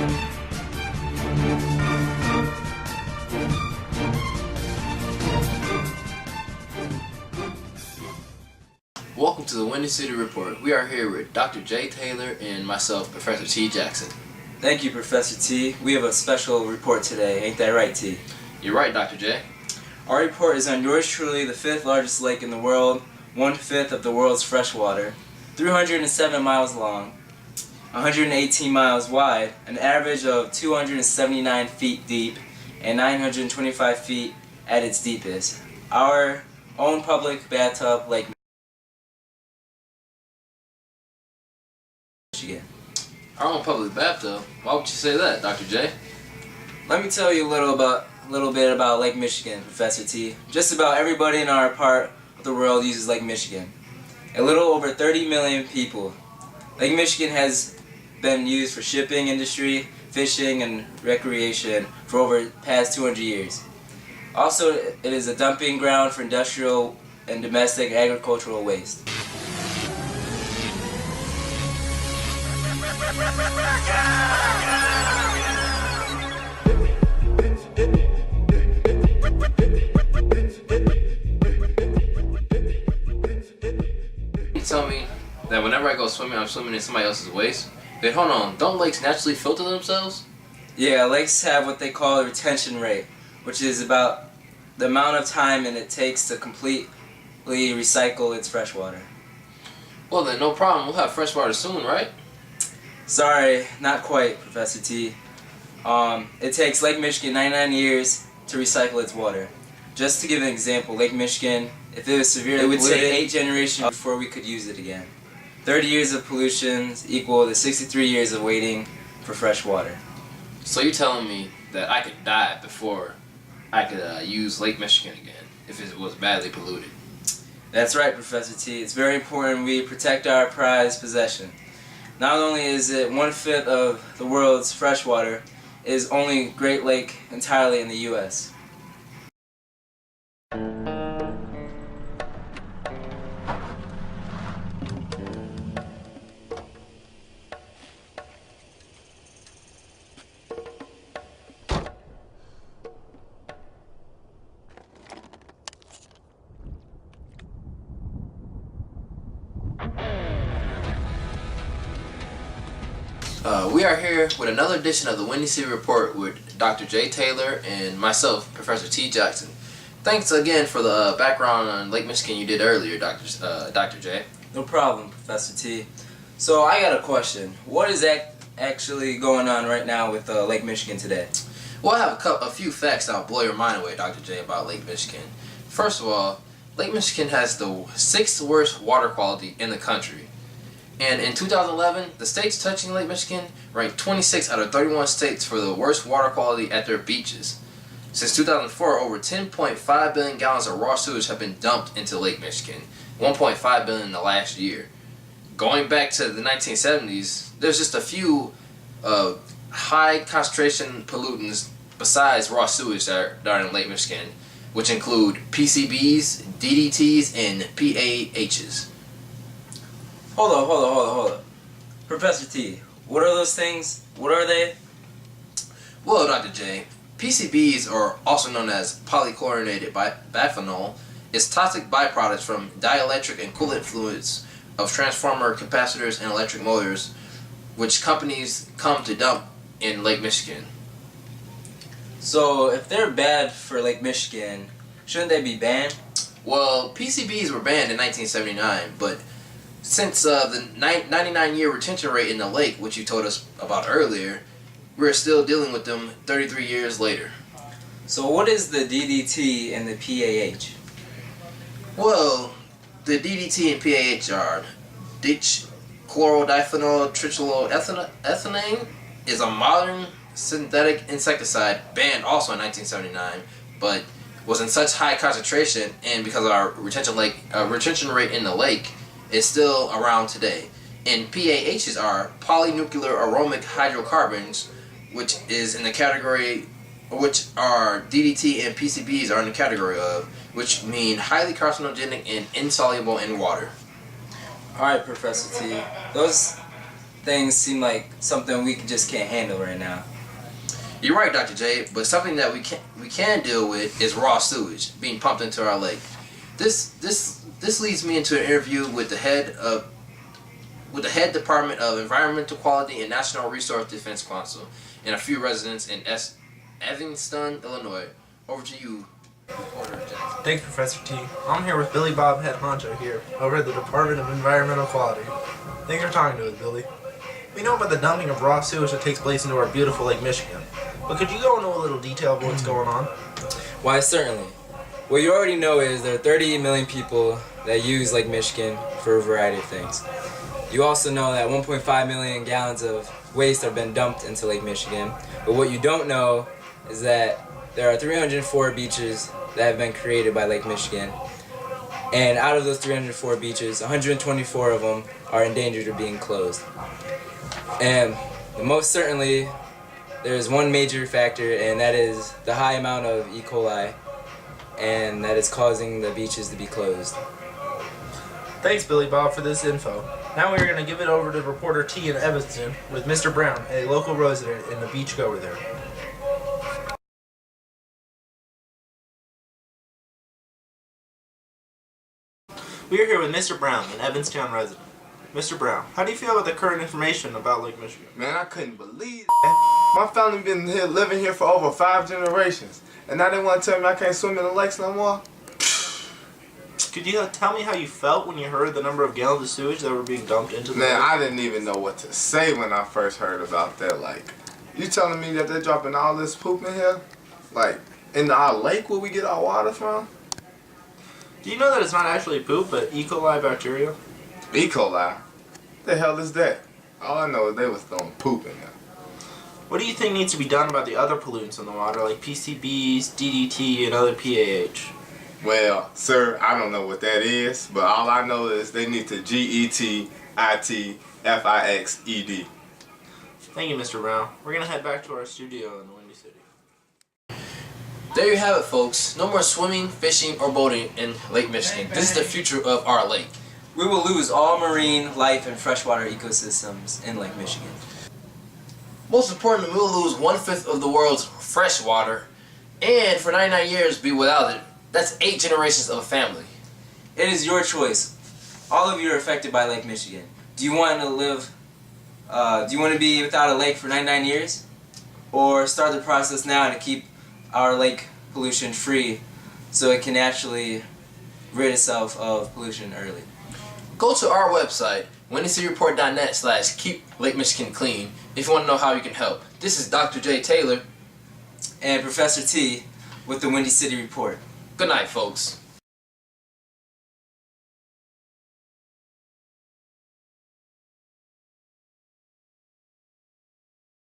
Welcome to the Windy City Report. We are here with Dr. J. Taylor and myself, Professor T. Jackson. Thank you, Professor T. We have a special report today, ain't that right, T? You're right, Dr. J. Our report is on yours truly, the 5th largest lake in the world, 1/5 of the world's freshwater, 307 miles long, 118 miles wide, an average of 279 feet deep, and 925 feet at its deepest. Our own public bathtub, Lake Michigan. Our own public bathtub? Why would you say that, Dr. J? Let me tell you a little bit about Lake Michigan, Professor T. Just about everybody in our part of the world uses Lake Michigan. A little over 30 million people. Lake Michigan has been used for shipping industry, fishing, and recreation for over the past 200 years. Also, it is a dumping ground for industrial and domestic agricultural waste. You tell me that whenever I go swimming, I'm swimming in somebody else's waste? Wait, hold on. Don't lakes naturally filter themselves? Yeah, lakes have what they call a retention rate, which is about the amount of time it takes to completely recycle its freshwater. Well then, no problem. We'll have fresh water soon, right? Sorry, not quite, Professor T. It takes Lake Michigan 99 years to recycle its water. Just to give an example, Lake Michigan, if it was severely polluted, it would take 8 generations before we could use it again. 30 years of pollution equal to 63 years of waiting for fresh water. So you're telling me that I could die before I could use Lake Michigan again if it was badly polluted? That's right, Professor T. It's very important we protect our prized possession. Not only is it 1/5 of the world's freshwater, it is only Great Lake entirely in the U.S. We are here with another edition of the Windy City Report with Dr. J. Taylor and myself, Professor T. Jackson. Thanks again for the background on Lake Michigan you did earlier, Dr. J. No problem, Professor T. So I got a question. What is actually going on right now with Lake Michigan today? Well, I have a few facts that'll blow your mind away, Dr. J, about Lake Michigan. First of all, Lake Michigan has the 6th worst water quality in the country. And in 2011, the states touching Lake Michigan ranked 26 out of 31 states for the worst water quality at their beaches. Since 2004, over 10.5 billion gallons of raw sewage have been dumped into Lake Michigan, 1.5 billion in the last year. Going back to the 1970s, there's just a few high concentration pollutants besides raw sewage that are in Lake Michigan, which include PCBs, DDTs, and PAHs. Hold up. Professor T, what are those things? What are they? Well, Dr. J, PCBs, or also known as polychlorinated biphenyl, is toxic byproducts from dielectric and coolant fluids of transformer capacitors and electric motors, which companies come to dump in Lake Michigan. So, if they're bad for Lake Michigan, shouldn't they be banned? Well, PCBs were banned in 1979, but since the 99-year retention rate in the lake, which you told us about earlier, we're still dealing with them 33 years later. So what is the DDT and the PAH? Well, the DDT and PAH are ditch chlorodiphenyl trichloroethylene is a modern synthetic insecticide banned also in 1979, but was in such high concentration, and because of our retention rate in the lake, is still around today. And PAHs are polynuclear aromatic hydrocarbons, which is in the category, which are DDT and PCBs are in the category of, which mean highly carcinogenic and insoluble in water. Alright, Professor T. Those things seem like something we just can't handle right now. You're right, Dr. J, but something that we can deal with is raw sewage being pumped into our lake. This leads me into an interview with the head Department of Environmental Quality and National Resource Defense Council and a few residents in Evanston, Illinois. Over to you, reporter Jackson. Thanks, Professor T. I'm here with Billy Bob Head Honcho here, over at the Department of Environmental Quality. Thanks for talking to us, Billy. We know about the dumping of raw sewage that takes place into our beautiful Lake Michigan, but could you go into a little detail of what's going on? Why, certainly. What you already know is there are 30 million people that use Lake Michigan for a variety of things. You also know that 1.5 million gallons of waste have been dumped into Lake Michigan, but what you don't know is that there are 304 beaches that have been created by Lake Michigan, and out of those 304 beaches, 124 of them are in danger of being closed. And most certainly, there is one major factor, and that is the high amount of E. coli, and that is causing the beaches to be closed. Thanks, Billy Bob, for this info. Now we're going to give it over to reporter T in Evanston with Mr. Brown, a local resident and a beachgoer there. We are here with Mr. Brown, an Evanston resident. Mr. Brown, how do you feel about the current information about Lake Michigan? Man, I couldn't believe that. My family been here living here for over 5 generations, and now they want to tell me I can't swim in the lakes no more? Could you tell me how you felt when you heard the number of gallons of sewage that were being dumped into the Man, lake? I didn't even know what to say when I first heard about that. Like, you telling me that they're dropping all this poop in here? Like, in our lake where we get our water from? Do you know that it's not actually poop, but E. coli bacteria? E. coli? The hell is that? All I know is they was throwing poop in there. What do you think needs to be done about the other pollutants in the water, like PCBs, DDT, and other PAH? Well, sir, I don't know what that is, but all I know is they need to GETITFIXED. Thank you, Mr. Brown. We're going to head back to our studio in the Windy City. There you have it, folks. No more swimming, fishing, or boating in Lake Michigan. This is the future of our lake. We will lose all marine life and freshwater ecosystems in Lake Michigan. Most importantly, we'll lose 1/5 of the world's fresh water, and for 99 years be without it. That's 8 generations of a family. It is your choice. All of you are affected by Lake Michigan. Do you want to live, do you want to be without a lake for 99 years? Or start the process now to keep our lake pollution free so it can actually rid itself of pollution early? Go to our website, WindyCityReport.net/keep Lake Michigan clean if you want to know how you can help. This is Dr. J. Taylor and Professor T with the Windy City Report. Good night, folks.